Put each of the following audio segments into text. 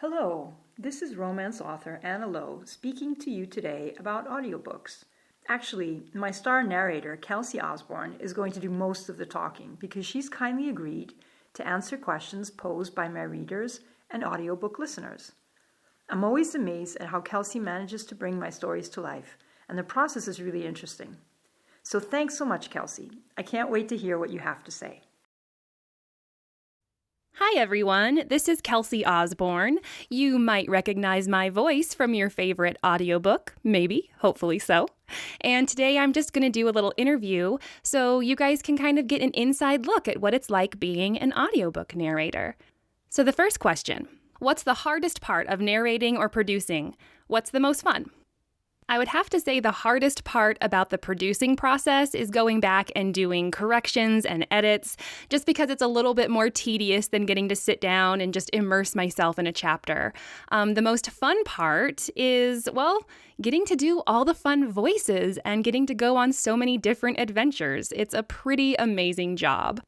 Hello, this is romance author Anna Lowe speaking to you today about audiobooks. Actually, my star narrator, Kelsey Osborne, is going to do most of the talking because she's kindly agreed to answer questions posed by my readers and audiobook listeners. I'm always amazed at how Kelsey manages to bring my stories to life, and the process is really interesting. So thanks so much, Kelsey. I can't wait to hear what you have to say. Hi everyone, this is Kelsey Osborne. You might recognize my voice from your favorite audiobook, maybe, hopefully so. And today I'm just going to do a little interview so you guys can kind of get an inside look at what it's like being an audiobook narrator. So the first question, what's the hardest part of narrating or producing? What's the most fun? I would have to say the hardest part about the producing process is going back and doing corrections and edits, just because it's a little bit more tedious than getting to sit down and just immerse myself in a chapter. The most fun part is, getting to do all the fun voices and getting to go on so many different adventures. It's a pretty amazing job.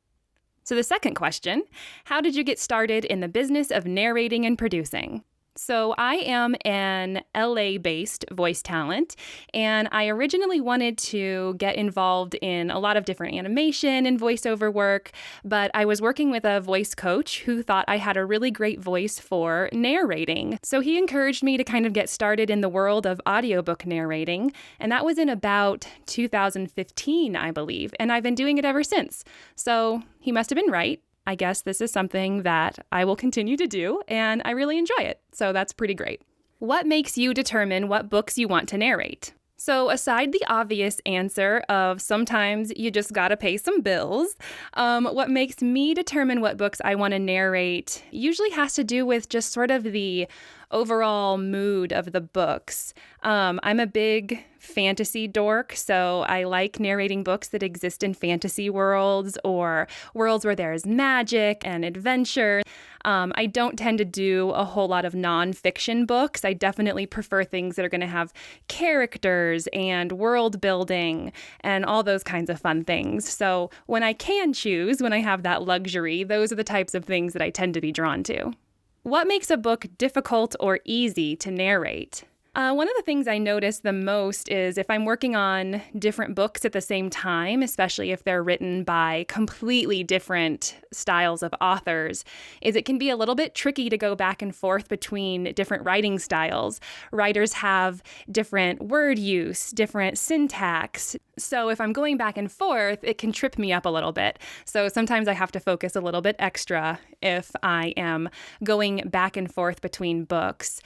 So the second question, how did you get started in the business of narrating and producing? So I am an LA-based voice talent, and I originally wanted to get involved in a lot of different animation and voiceover work, but I was working with a voice coach who thought I had a really great voice for narrating. So he encouraged me to kind of get started in the world of audiobook narrating, and that was in about 2015, I believe, and I've been doing it ever since. So he must have been right. I guess this is something that I will continue to do, and I really enjoy it, so that's pretty great. What makes you determine what books you want to narrate? So aside the obvious answer of sometimes you just gotta pay some bills, what makes me determine what books I want to narrate usually has to do with just sort of the overall mood of the books. I'm a big fantasy dork, so I like narrating books that exist in fantasy worlds or worlds where there's magic and adventure. I don't tend to do a whole lot of nonfiction books. I definitely prefer things that are going to have characters and world building and all those kinds of fun things. So when I can choose, when I have that luxury, those are the types of things that I tend to be drawn to. What makes a book difficult or easy to narrate? One of the things I notice the most is if I'm working on different books at the same time, especially if they're written by completely different styles of authors, is it can be a little bit tricky to go back and forth between different writing styles. Writers have different word use, different syntax. So if I'm going back and forth, it can trip me up a little bit. So sometimes I have to focus a little bit extra if I am going back and forth between books.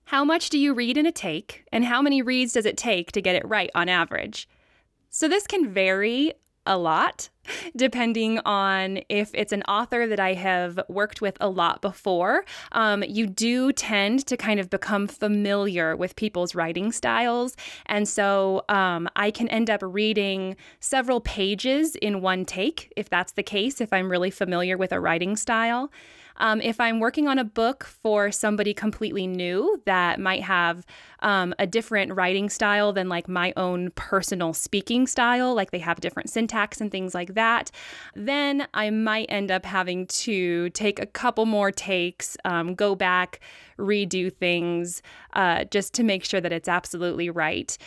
How much do you read in a take, and how many reads does it take to get it right on average? So this can vary a lot, depending on if it's an author that I have worked with a lot before. You do tend to kind of become familiar with people's writing styles, and so I can end up reading several pages in one take, if that's the case, if I'm really familiar with a writing style. If I'm working on a book for somebody completely new that might have a different writing style than like my own personal speaking style, like they have different syntax and things like that, then I might end up having to take a couple more takes, go back, redo things, just to make sure that it's absolutely right.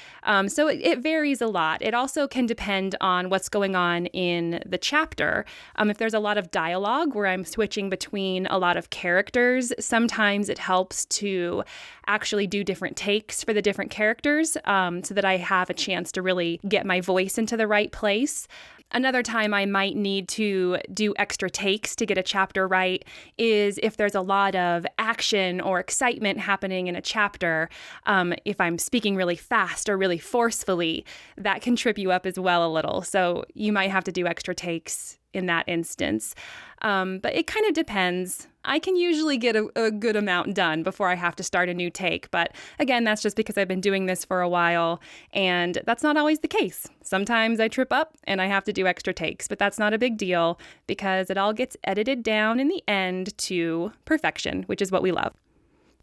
So it varies a lot. It also can depend on what's going on in the chapter. If there's a lot of dialogue where I'm switching between a lot of characters, sometimes it helps to actually do different takes for the different characters, so that I have a chance to really get my voice into the right place. Another time I might need to do extra takes to get a chapter right is if there's a lot of action or excitement happening in a chapter. If I'm speaking really fast or really forcefully, that can trip you up as well a little. So you might have to do extra takes in that instance. But it kind of depends. I can usually get a good amount done before I have to start a new take. But again, that's just because I've been doing this for a while, and that's not always the case. Sometimes I trip up and I have to do extra takes, but that's not a big deal because it all gets edited down in the end to perfection, which is what we love.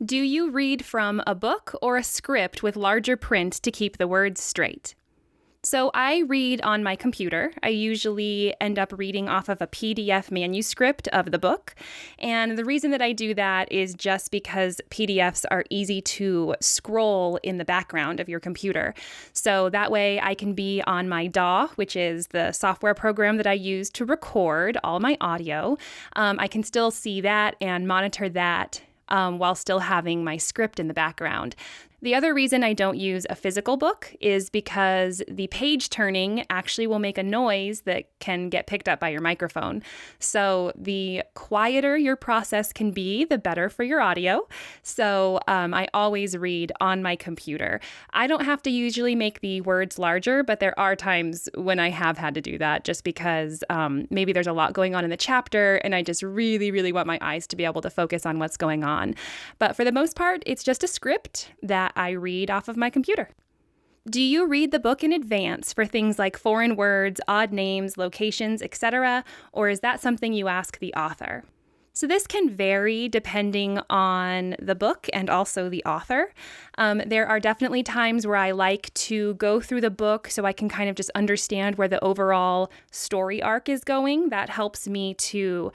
Do you read from a book or a script with larger print to keep the words straight? So I read on my computer. I usually end up reading off of a PDF manuscript of the book. And the reason that I do that is just because PDFs are easy to scroll in the background of your computer. So that way I can be on my DAW, which is the software program that I use to record all my audio. I can still see that and monitor that while still having my script in the background. The other reason I don't use a physical book is because the page turning actually will make a noise that can get picked up by your microphone. So the quieter your process can be, the better for your audio. So I always read on my computer. I don't have to usually make the words larger, but there are times when I have had to do that just because maybe there's a lot going on in the chapter and I just really, really want my eyes to be able to focus on what's going on. But for the most part, it's just a script that I read off of my computer. Do you read the book in advance for things like foreign words, odd names, locations, etc., or is that something you ask the author? So this can vary depending on the book and also the author. There are definitely times where I like to go through the book so I can kind of just understand where the overall story arc is going. That helps me to,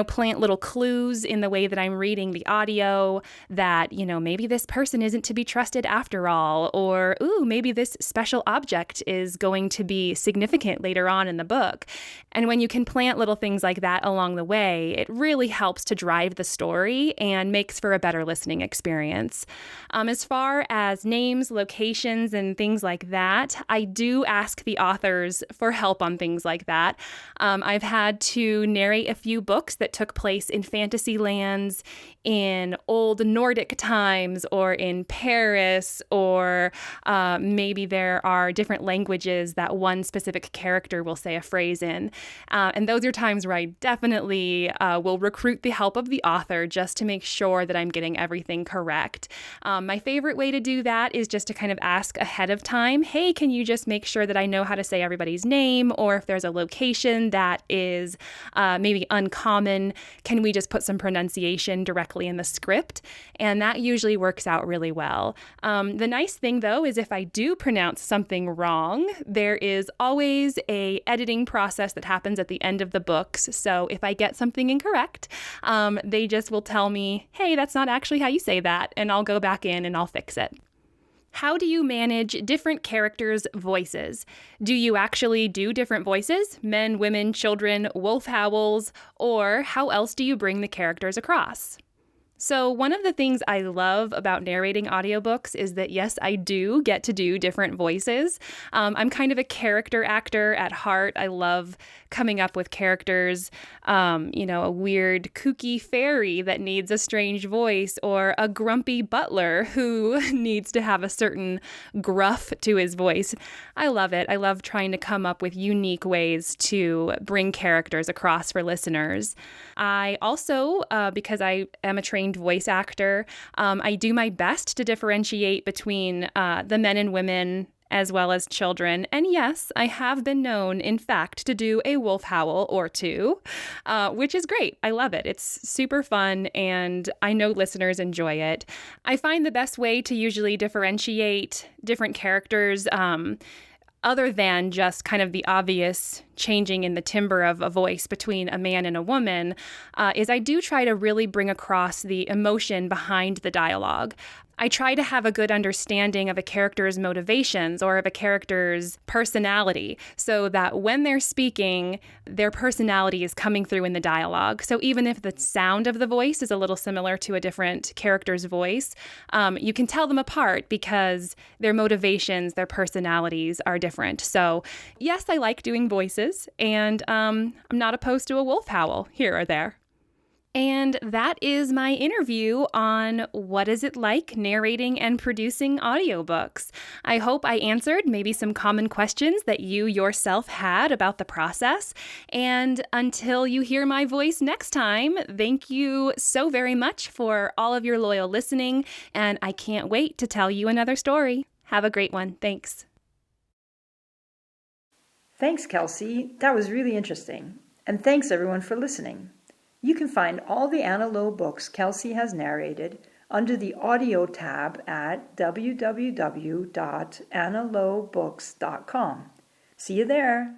plant little clues in the way that I'm reading the audio that, maybe this person isn't to be trusted after all, or, maybe this special object is going to be significant later on in the book. And when you can plant little things like that along the way, it really helps to drive the story and makes for a better listening experience. As far as names, locations, and things like that, I do ask the authors for help on things like that. I've had to narrate a few books that took place in fantasy lands, in old Nordic times, or in Paris, or maybe there are different languages that one specific character will say a phrase in. And those are times where I definitely will recruit the help of the author just to make sure that I'm getting everything correct. My favorite way to do that is just to kind of ask ahead of time, hey, can you just make sure that I know how to say everybody's name? Or if there's a location that is maybe uncommon, can we just put some pronunciation directly in the script? And that usually works out really well. The nice thing, though, is if I do pronounce something wrong, there is always a editing process that happens at the end of the books. So if I get something incorrect, they just will tell me, hey, that's not actually how you say that, and I'll go back in and I'll fix it. How do you manage different characters' voices? Do you actually do different voices? Men, women, children, wolf howls, or how else do you bring the characters across? So one of the things I love about narrating audiobooks is that, yes, I do get to do different voices. I'm kind of a character actor at heart. I love coming up with characters, a weird kooky fairy that needs a strange voice, or a grumpy butler who needs to have a certain gruff to his voice. I love it. I love trying to come up with unique ways to bring characters across for listeners. I also, because I am a trained voice actor, I do my best to differentiate between the men and women as well as children. And yes, I have been known, in fact, to do a wolf howl or two, which is great. I love it. It's super fun, and I know listeners enjoy it. I find the best way to usually differentiate different characters, other than just kind of the obvious changing in the timbre of a voice between a man and a woman, is I do try to really bring across the emotion behind the dialogue. I try to have a good understanding of a character's motivations or of a character's personality so that when they're speaking, their personality is coming through in the dialogue. So even if the sound of the voice is a little similar to a different character's voice, you can tell them apart because their motivations, their personalities are different. So yes, I like doing voices, and I'm not opposed to a wolf howl here or there. And that is my interview on what is it like narrating and producing audiobooks. I hope I answered maybe some common questions that you yourself had about the process. And until you hear my voice next time, thank you so very much for all of your loyal listening. And I can't wait to tell you another story. Have a great one. Thanks. Thanks, Kelsey. That was really interesting. And thanks, everyone, for listening. You can find all the Anna Lowe books Kelsey has narrated under the audio tab at www.annalowebooks.com. See you there.